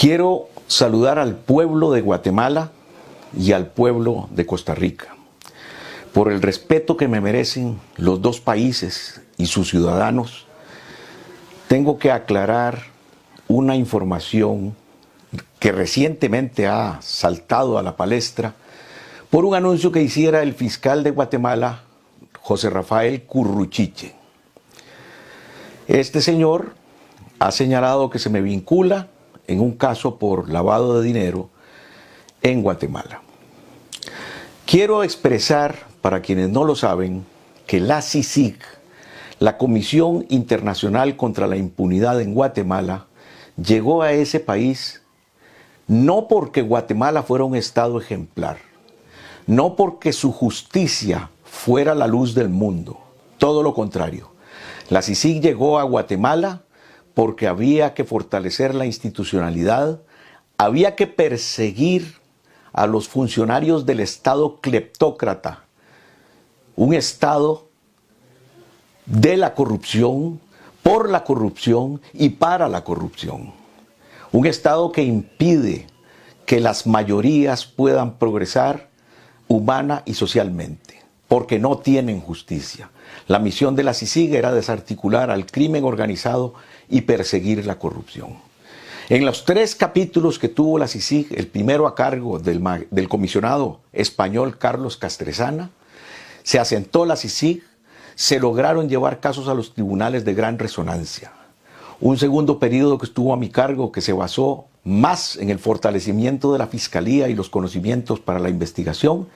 Quiero saludar al pueblo de Guatemala y al pueblo de Costa Rica por el respeto que me merecen los dos países y sus ciudadanos. Tengo que aclarar una información que recientemente ha saltado a la palestra por un anuncio que hiciera el fiscal de Guatemala, José Rafael Curruchiche. Este señor ha señalado que se me vincula en un caso por lavado de dinero en Guatemala. Quiero expresar, para quienes no lo saben, que la CICIG, la Comisión Internacional contra la Impunidad en Guatemala, llegó a ese país no porque Guatemala fuera un estado ejemplar, no porque su justicia fuera la luz del mundo, todo lo contrario. La CICIG llegó a Guatemala porque había que fortalecer la institucionalidad, había que perseguir a los funcionarios del Estado cleptócrata, un Estado de la corrupción, por la corrupción y para la corrupción. Un Estado que impide que las mayorías puedan progresar humana y socialmente, porque no tienen justicia. La misión de la CICIG era desarticular al crimen organizado y perseguir la corrupción. En los 3 capítulos que tuvo la CICIG, el primero a cargo del comisionado español Carlos Castresana, se asentó la CICIG, se lograron llevar casos a los tribunales de gran resonancia. Un segundo periodo que estuvo a mi cargo, que se basó más en el fortalecimiento de la Fiscalía y los conocimientos para la investigación,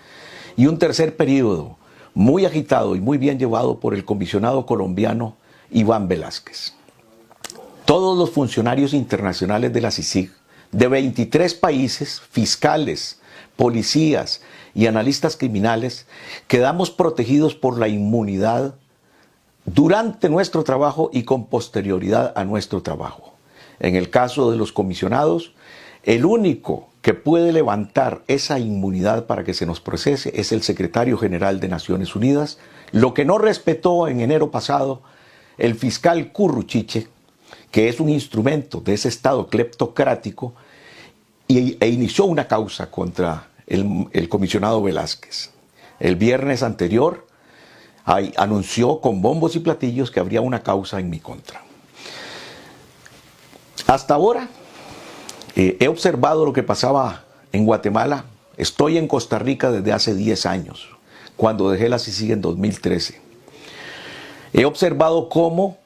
y un tercer periodo muy agitado y muy bien llevado por el comisionado colombiano Iván Velázquez. Todos los funcionarios internacionales de la CICIG, de 23 países, fiscales, policías y analistas criminales, quedamos protegidos por la inmunidad durante nuestro trabajo y con posterioridad a nuestro trabajo. En el caso de los comisionados, el único que puede levantar esa inmunidad para que se nos procese es el secretario general de Naciones Unidas, lo que no respetó en enero pasado el fiscal Curruchiche, que es un instrumento de ese Estado cleptocrático, e inició una causa contra el comisionado Velázquez. El viernes anterior anunció con bombos y platillos que habría una causa en mi contra. Hasta ahora he observado lo que pasaba en Guatemala. Estoy en Costa Rica desde hace 10 años, cuando dejé la CICIG en 2013. He observado cómo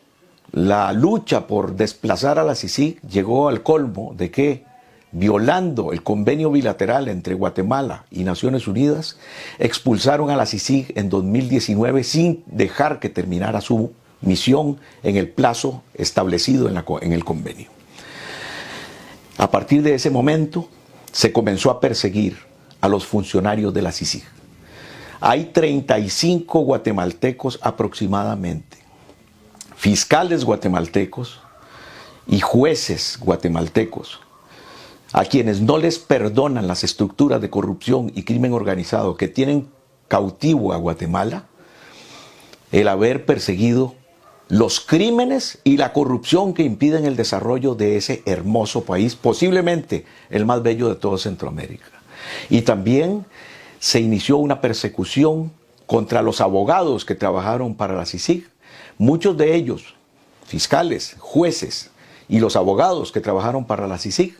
la lucha por desplazar a la CICIG llegó al colmo de que, violando el convenio bilateral entre Guatemala y Naciones Unidas, expulsaron a la CICIG en 2019 sin dejar que terminara su misión en el plazo establecido en el convenio. A partir de ese momento se comenzó a perseguir a los funcionarios de la CICIG. Hay 35 guatemaltecos aproximadamente, fiscales guatemaltecos y jueces guatemaltecos, a quienes no les perdonan las estructuras de corrupción y crimen organizado que tienen cautivo a Guatemala, el haber perseguido los crímenes y la corrupción que impiden el desarrollo de ese hermoso país, posiblemente el más bello de todo Centroamérica. Y también se inició una persecución contra los abogados que trabajaron para la CICIG. Muchos de ellos, fiscales, jueces y los abogados que trabajaron para la CICIG,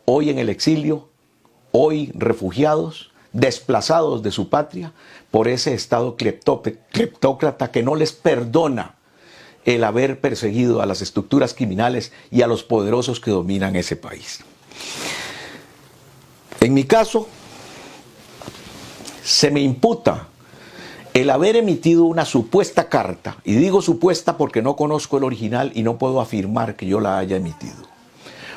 hoy en el exilio, hoy refugiados, desplazados de su patria por ese Estado cleptócrata que no les perdona el haber perseguido a las estructuras criminales y a los poderosos que dominan ese país. En mi caso, se me imputa el haber emitido una supuesta carta, y digo supuesta porque no conozco el original y no puedo afirmar que yo la haya emitido.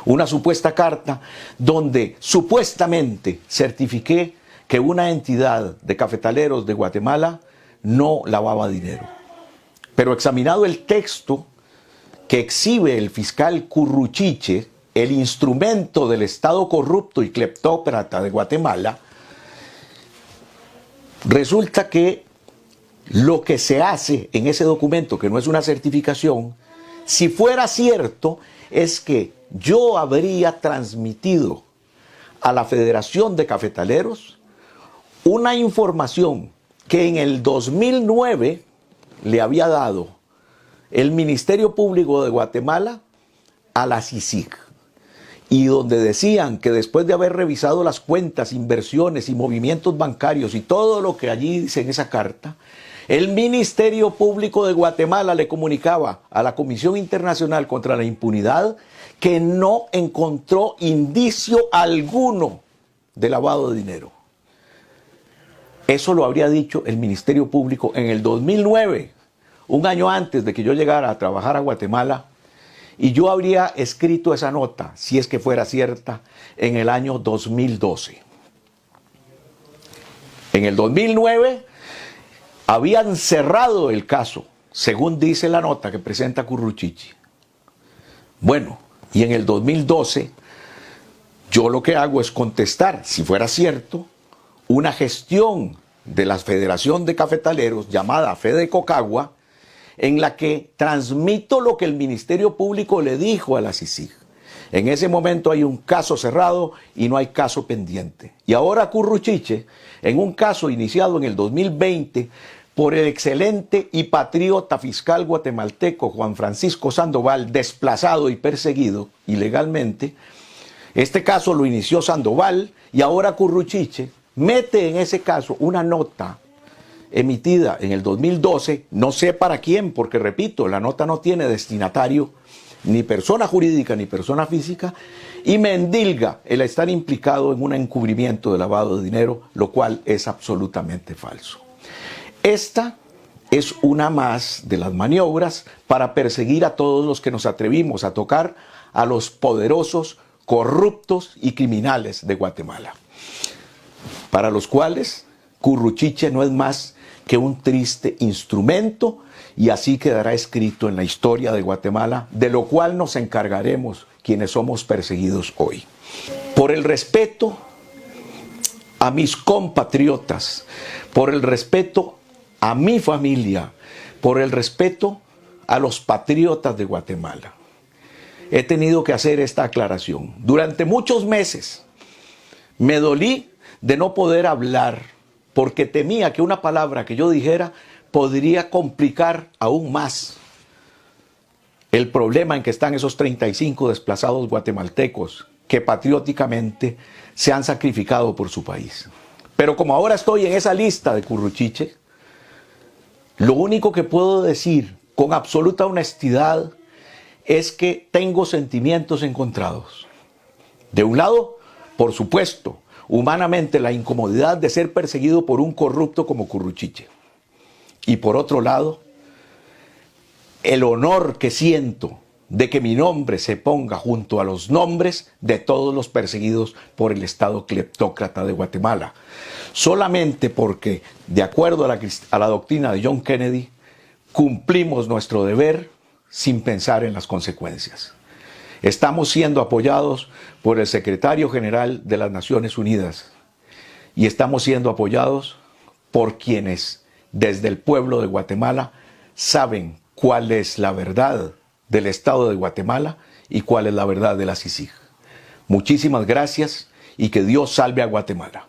Una supuesta carta donde supuestamente certifiqué que una entidad de cafetaleros de Guatemala no lavaba dinero. Pero examinado el texto que exhibe el fiscal Curruchiche, el instrumento del Estado corrupto y cleptócrata de Guatemala, resulta que lo que se hace en ese documento, que no es una certificación, si fuera cierto, es que yo habría transmitido a la Federación de Cafetaleros una información que en el 2009 le había dado el Ministerio Público de Guatemala a la CICIG, y donde decían que después de haber revisado las cuentas, inversiones y movimientos bancarios y todo lo que allí dice en esa carta, el Ministerio Público de Guatemala le comunicaba a la Comisión Internacional contra la Impunidad que no encontró indicio alguno de lavado de dinero. Eso lo habría dicho el Ministerio Público en el 2009, un año antes de que yo llegara a trabajar a Guatemala, y yo habría escrito esa nota, si es que fuera cierta, en el año 2012. En el 2009 habían cerrado el caso, según dice la nota que presenta Curruchiche. Bueno, y en el 2012 yo lo que hago es contestar, si fuera cierto, una gestión de la Federación de Cafetaleros llamada Fedecocagua, en la que transmito lo que el Ministerio Público le dijo a la CICIG. En ese momento hay un caso cerrado y no hay caso pendiente. Y ahora Curruchiche, en un caso iniciado en el 2020 por el excelente y patriota fiscal guatemalteco Juan Francisco Sandoval, desplazado y perseguido ilegalmente, este caso lo inició Sandoval y ahora Curruchiche mete en ese caso una nota emitida en el 2012, no sé para quién, porque repito, la nota no tiene destinatario, ni persona jurídica ni persona física, y me endilga el estar implicado en un encubrimiento de lavado de dinero, lo cual es absolutamente falso. Esta es una más de las maniobras para perseguir a todos los que nos atrevimos a tocar a los poderosos, corruptos y criminales de Guatemala, para los cuales Curruchiche no es más que un triste instrumento, y así quedará escrito en la historia de Guatemala, de lo cual nos encargaremos quienes somos perseguidos hoy. Por el respeto a mis compatriotas, por el respeto a mi familia, por el respeto a los patriotas de Guatemala, he tenido que hacer esta aclaración. Durante muchos meses me dolí de no poder hablar, porque temía que una palabra que yo dijera podría complicar aún más el problema en que están esos 35 desplazados guatemaltecos que patrióticamente se han sacrificado por su país. Pero como ahora estoy en esa lista de Curruchiche, lo único que puedo decir con absoluta honestidad es que tengo sentimientos encontrados. De un lado, por supuesto, humanamente la incomodidad de ser perseguido por un corrupto como Curruchiche. Y por otro lado, el honor que siento de que mi nombre se ponga junto a los nombres de todos los perseguidos por el Estado cleptócrata de Guatemala. Solamente porque, de acuerdo a la doctrina de John Kennedy, cumplimos nuestro deber sin pensar en las consecuencias. Estamos siendo apoyados por el secretario general de las Naciones Unidas y estamos siendo apoyados por quienes desde el pueblo de Guatemala saben cuál es la verdad del Estado de Guatemala y cuál es la verdad de la CICIG. Muchísimas gracias y que Dios salve a Guatemala.